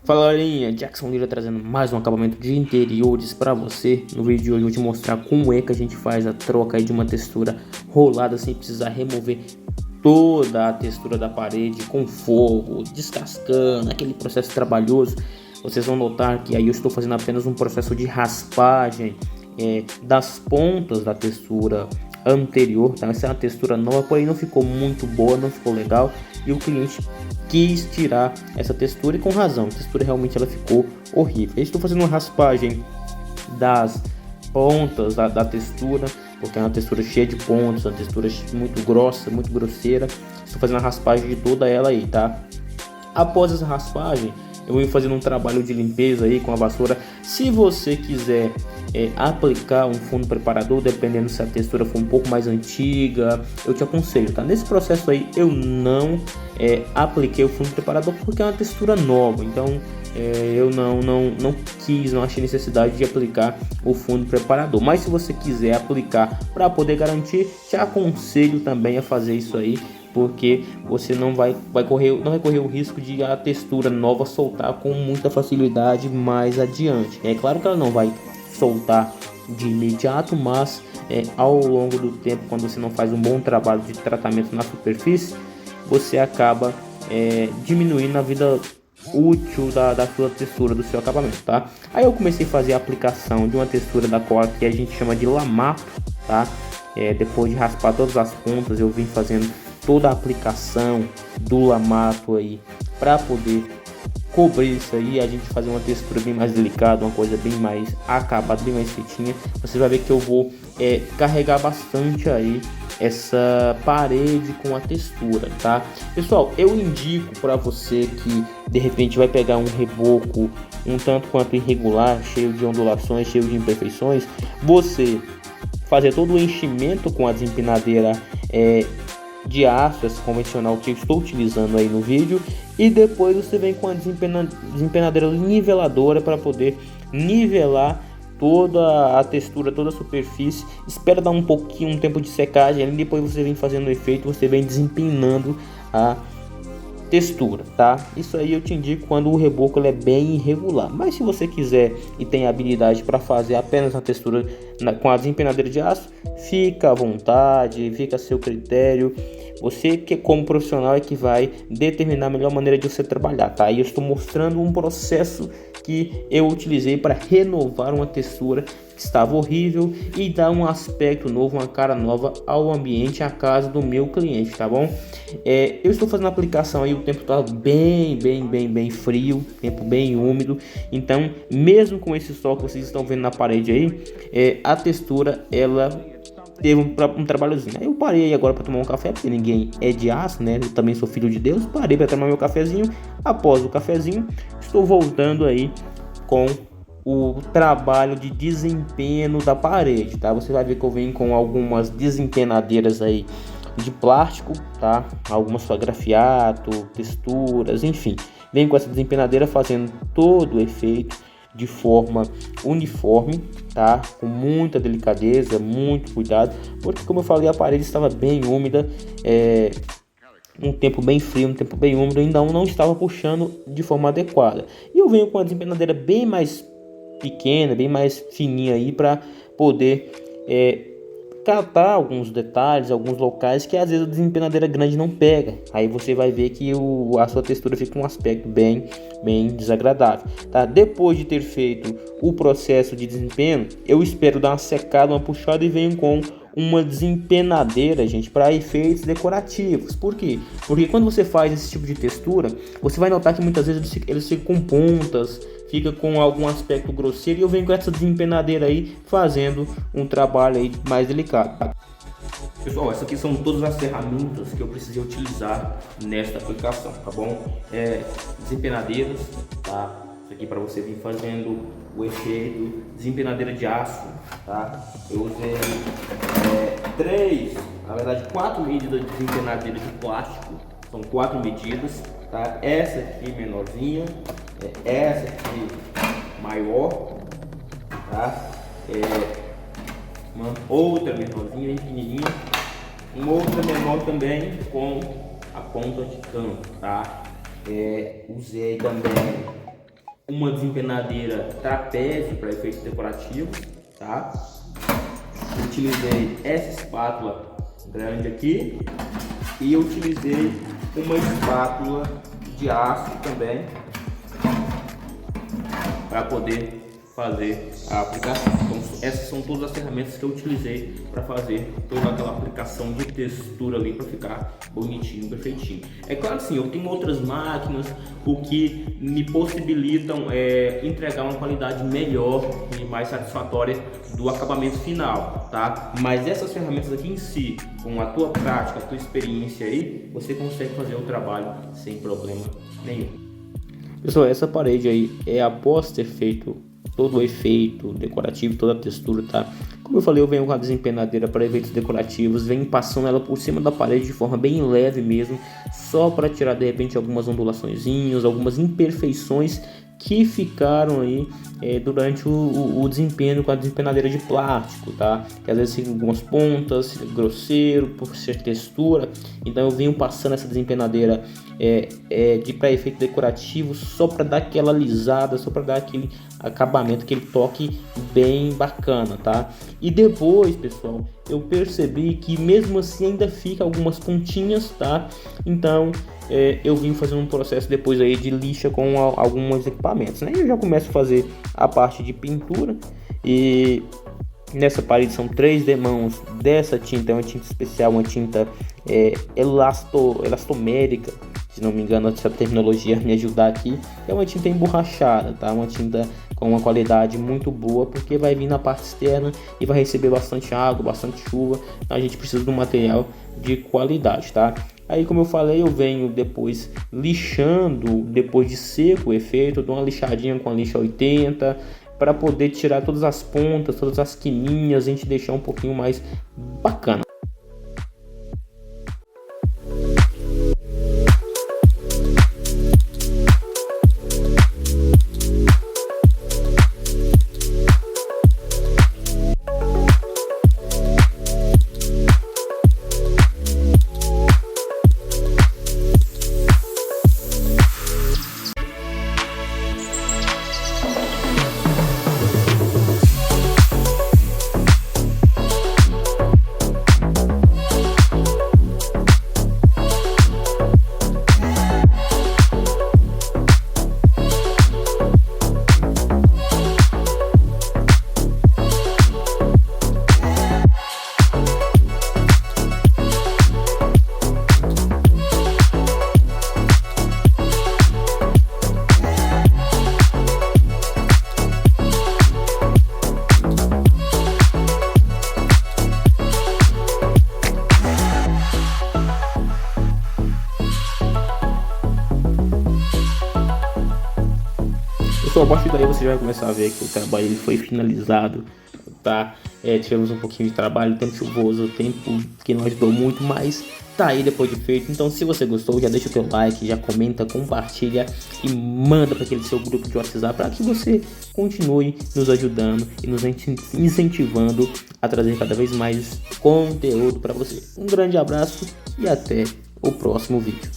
Fala galerinha, Jackson Lira trazendo mais um acabamento de interiores para você. No vídeo de hoje eu vou te mostrar como é que a gente faz a troca aí de uma textura rolada sem precisar remover toda a textura da parede com forro, descascando, aquele processo trabalhoso. Vocês vão notar que aí eu estou fazendo apenas um processo de raspagem das pontas da textura anterior, tá? Essa é uma textura nova, porém não ficou muito boa, não ficou legal e o cliente quis tirar essa textura e com razão. A textura realmente ela ficou horrível. Eu estou fazendo uma raspagem das pontas da textura, porque é uma textura cheia de pontos, uma textura muito grossa, muito grosseira. Estou fazendo a raspagem de toda ela aí, tá? Após essa raspagem, eu vou fazendo um trabalho de limpeza aí com a vassoura. Se você quiser aplicar um fundo preparador, dependendo se a textura for um pouco mais antiga, eu te aconselho, tá? Nesse processo aí eu não apliquei o fundo preparador porque é uma textura nova, então eu não achei necessidade de aplicar o fundo preparador. Mas se você quiser aplicar para poder garantir, te aconselho também a fazer isso aí, porque você não vai correr o risco de a textura nova soltar com muita facilidade mais adiante. É claro que ela não vai soltar de imediato, mas ao longo do tempo, quando você não faz um bom trabalho de tratamento na superfície, você acaba diminuindo a vida útil da sua textura, do seu acabamento, tá? Aí eu comecei a fazer a aplicação de uma textura da qual que a gente chama de lamato, tá? Depois de raspar todas as pontas, eu vim fazendo toda a aplicação do lamato aí para poder cobrir isso aí, a gente fazer uma textura bem mais delicada, uma coisa bem mais acabada, bem mais feitinha. Você vai ver que eu vou carregar bastante aí essa parede com a textura, tá? Pessoal, eu indico para você que de repente vai pegar um reboco um tanto quanto irregular, cheio de ondulações, cheio de imperfeições, você fazer todo o enchimento com a desempinadeira de aço, essa convencional que eu estou utilizando aí no vídeo, e depois você vem com a desempenadeira niveladora para poder nivelar toda a textura, toda a superfície. Espera dar um tempo de secagem, e depois você vem fazendo o efeito, você vem desempenando a textura, tá? Isso aí eu te indico quando o reboco ele é bem irregular. Mas se você quiser e tem habilidade para fazer apenas a textura com a desempenadeira de aço, fica à vontade, fica a seu critério. Você que como profissional é que vai determinar a melhor maneira de você trabalhar, tá? E eu estou mostrando um processo que eu utilizei para renovar uma textura que estava horrível e dar um aspecto novo, uma cara nova ao ambiente, à casa do meu cliente, tá bom? Eu estou fazendo a aplicação aí, o tempo está bem frio, tempo bem úmido, então mesmo com esse sol que vocês estão vendo na parede aí, a textura ela teve um trabalhozinho. Aí eu parei agora para tomar um café, porque ninguém é de aço, né? Eu também sou filho de Deus. Parei para tomar meu cafezinho. Após o cafezinho, estou voltando aí com o trabalho de desempenho da parede, tá? Você vai ver que eu venho com algumas desempenadeiras aí de plástico, tá? Algumas só grafiato, texturas, enfim. Venho com essa desempenadeira fazendo todo o efeito de forma uniforme, tá? Com muita delicadeza, muito cuidado, porque como eu falei, a parede estava bem úmida, um tempo bem frio, um tempo bem úmido, ainda não estava puxando de forma adequada. E eu venho com a desempenadeira bem mais pequena, bem mais fininha aí para poder catar alguns detalhes, alguns locais que às vezes a desempenadeira grande não pega. Aí você vai ver que a sua textura fica um aspecto bem desagradável, tá? Depois de ter feito o processo de desempenho, eu espero dar uma secada, uma puxada e venho com uma desempenadeira, gente, para efeitos decorativos. Por quê? Porque quando você faz esse tipo de textura, você vai notar que muitas vezes eles ficam com pontas, fica com algum aspecto grosseiro, e eu venho com essa desempenadeira aí fazendo um trabalho aí mais delicado. Pessoal, essas aqui são todas as ferramentas que eu precisei utilizar nesta aplicação, tá bom? Desempenadeiras, tá? Isso aqui para você vir fazendo o efeito, desempenadeira de aço, tá? Eu usei quatro medidas de desempenadeira de plástico, são 4 medidas, tá? Essa aqui menorzinha, essa aqui maior, tá? Uma outra menorzinha, bem pequenininha, uma outra menor também com a ponta de canto, tá? Usei também uma desempenadeira trapézio para efeitos decorativos, tá? Utilizei essa espátula grande aqui e eu utilizei uma espátula de aço também para poder fazer a aplicação. Então, essas são todas as ferramentas que eu utilizei para fazer toda aquela aplicação de textura ali para ficar bonitinho, perfeitinho. É claro que sim, eu tenho outras máquinas, o que me possibilitam entregar uma qualidade melhor e mais satisfatória do acabamento final, tá? Mas essas ferramentas aqui em si, com a tua prática, a tua experiência aí, você consegue fazer o trabalho sem problema nenhum. Pessoal, essa parede aí é após ter feito todo o efeito decorativo, toda a textura, tá? Como eu falei, eu venho com a desempenadeira para efeitos decorativos, venho passando ela por cima da parede de forma bem leve mesmo, só para tirar de repente algumas ondulaçõezinhas, algumas imperfeições que ficaram aí durante o desempenho com a desempenadeira de plástico, tá? Que às vezes fica algumas pontas, grosseiro por ser textura. Então eu venho passando essa desempenadeira para efeito decorativo só para dar aquela alisada, só para dar aquele acabamento, aquele toque bem bacana, tá? E depois, pessoal, eu percebi que mesmo assim ainda fica algumas pontinhas, tá? Então eu vim fazendo um processo depois aí de lixa com alguns equipamentos, né? Eu já começo a fazer a parte de pintura e nessa parede são 3 demãos dessa tinta, é uma tinta especial, uma tinta elastomérica, se não me engano, essa terminologia me ajudar aqui. É uma tinta emborrachada, tá? Uma tinta com uma qualidade muito boa, porque vai vir na parte externa e vai receber bastante água, bastante chuva. Então a gente precisa de um material de qualidade, tá? Aí, como eu falei, eu venho depois lixando, depois de seco o efeito, eu dou uma lixadinha com a lixa 80 para poder tirar todas as pontas, todas as quininhas, a gente deixar um pouquinho mais bacana. Pessoal, a partir daí você já vai começar a ver que o trabalho ele foi finalizado, tá? Tivemos um pouquinho de trabalho, tempo chuvoso, tempo que não ajudou muito, mas tá aí depois de feito. Então, se você gostou, já deixa o teu like, já comenta, compartilha e manda para aquele seu grupo de WhatsApp para que você continue nos ajudando e nos incentivando a trazer cada vez mais conteúdo para você. Um grande abraço e até o próximo vídeo.